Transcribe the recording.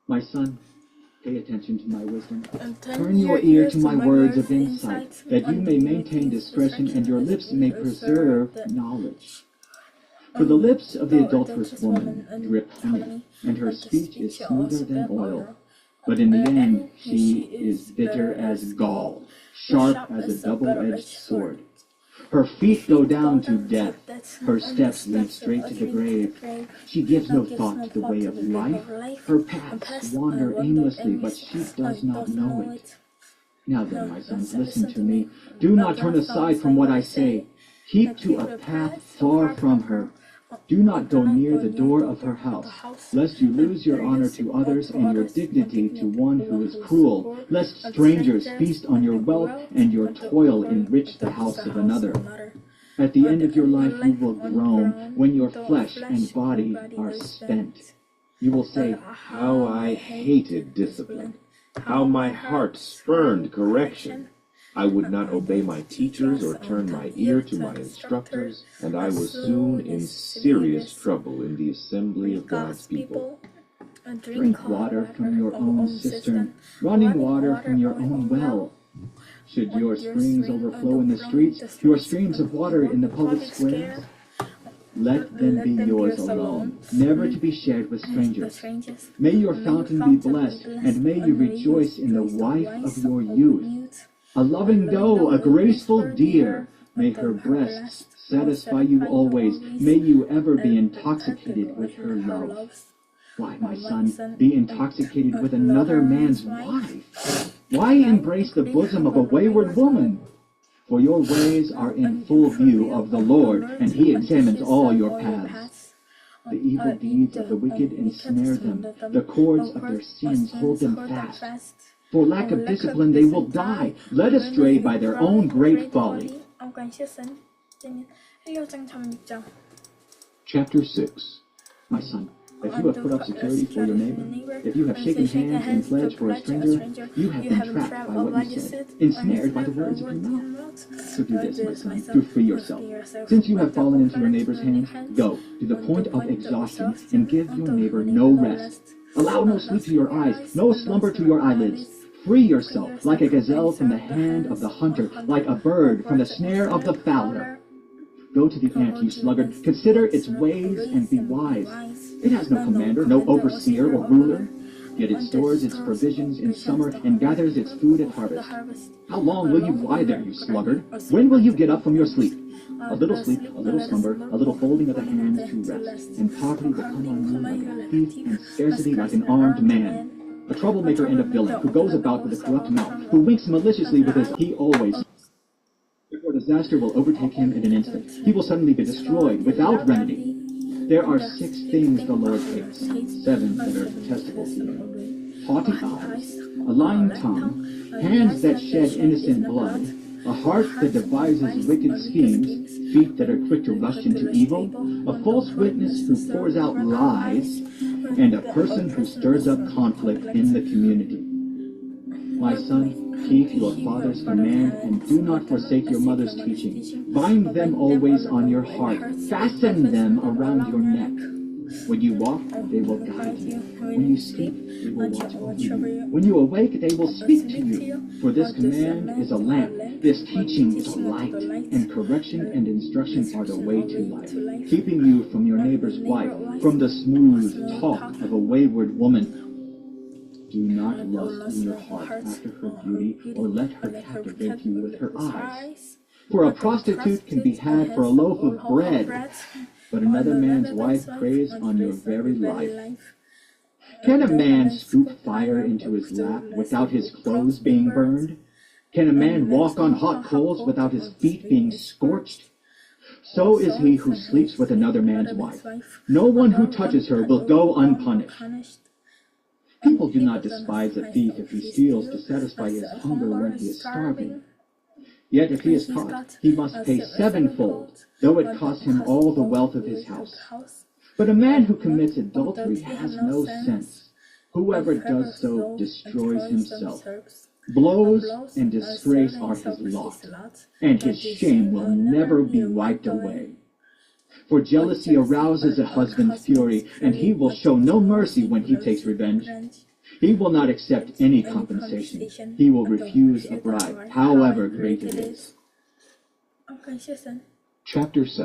My son, pay attention to my wisdom. Turn your ear to my words of insight, that you may maintain discretion and your lips may preserve knowledge. For the lips of the adulterous woman drip honey, and her speech is smoother than oil. But in the end she is bitter as gall, sharp as a double-edged sword. Her feet go down to death, her steps lead straight to the grave. She gives no thought to the way of life. Her paths wander aimlessly, but she does not know it. Now then, my sons, listen to me. Do not turn aside from what I say. Keep to a path far from her. Do not go near the door of her house, lest you lose your honor to others and your dignity to one who is cruel, lest strangers feast on your wealth and your toil enrich the house of another. At the end of your life you will groan when your flesh and body are spent. You will say, "How I hated discipline, how my heart spurned correction. I would not obey my teachers or turn my ear to my instructors, and I was soon in serious trouble in the assembly of God's people." Drink water from your own cistern, running water from your own well. Should your springs overflow in the streets, your streams of water in the public squares? Let them be yours alone, never to be shared with strangers. May your fountain be blessed, and may you rejoice in the wife of your youth. A loving doe, a graceful deer, may her breasts satisfy you always. May you ever be intoxicated with her love. Why, my son, be intoxicated with another man's wife? Why embrace the bosom of a wayward woman? For your ways are in full view of the Lord, and he examines all your paths. The evil deeds of the wicked ensnare them. The cords of their sins hold them fast. For lack of discipline they will die, led astray by their own great folly. Chapter 6. My son, if you have put up security for your neighbor, if you have shaken hands and pledged for a stranger, you have been trapped by what you said, ensnared by the words of your mouth. So do this, my son, to free yourself. Since you have fallen into your neighbor's hands, go to the point of exhaustion and give your neighbor no rest. Allow no sleep to your eyes, no slumber to your eyelids. Free yourself like a gazelle from the hand of the hunter, like a bird from the snare of the fowler. Go to the ant, you sluggard, consider its ways and be wise. It has no commander, no overseer or ruler, yet it stores its provisions in summer and gathers its food at harvest. How long will you lie there, you sluggard? When will you get up from your sleep? A little sleep, a little slumber, a little folding of the hands to rest, and poverty will come on you like a thief, and scarcity like an armed man. A troublemaker and a villain, who goes about with a corrupt mouth, who winks maliciously with his he always. Therefore disaster will overtake him in an instant. He will suddenly be destroyed without remedy. There are 6 things the Lord hates, 7 that are detestable to him: haughty eyes, a lying tongue, hands that shed innocent blood, a heart that devises wicked schemes, feet that are quick to rush into evil, a false witness who pours out lies, and a person who stirs up conflict in the community. My son, keep your father's command and do not forsake your mother's teaching. Bind them always on your heart. Fasten them around your neck. When you walk, they will guide you. When you sleep, they will watch over you. When you awake, they will speak to you. For this command is a lamp, this teaching is a light, and correction and instruction are the way to life, keeping you from your neighbor's wife, from the smooth talk of a wayward woman. Do not lust in your heart after her beauty, or let her captivate you with her eyes. For a prostitute can be had for a loaf of bread, but another man's wife preys on your very life. Can a man scoop fire into his lap without his clothes being burned? Can a man walk on hot coals without his feet being scorched? So is he who sleeps with another man's wife. No one who touches her will go unpunished. People do not despise a thief if he steals to satisfy his hunger when he is starving. Yet if he is caught, he must pay 7-fold, though it costs him all the wealth of his house. But a man who commits adultery has no sense. Whoever does so destroys himself. Blows and disgrace are his lot, and his shame will never be wiped away. For jealousy arouses a husband's fury, and he will show no mercy when he takes revenge. He will not accept any compensation. He will refuse a bribe, however great it is. Chapter 7.